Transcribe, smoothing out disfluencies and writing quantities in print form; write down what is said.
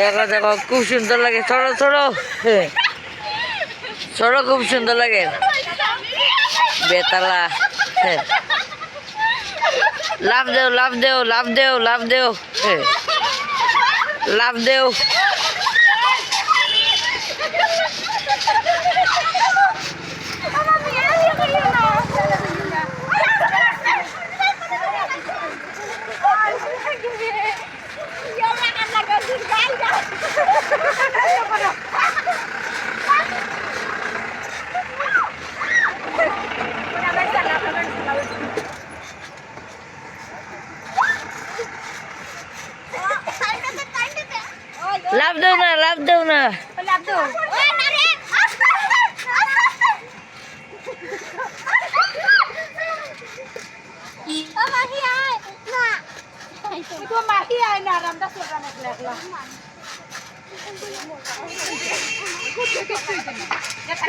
দেখো দেখো খুব সুন্দর লাগে, ছোড়ো ছোড়ো ছোড়ো, খুব সুন্দর লাগে বেতালা। লাভ দেও লাভ দেও লাভ দেও লাভ দেও লাভ দেও। লাভ দেও না লাভ দেও না মাহি আয় না রামদাস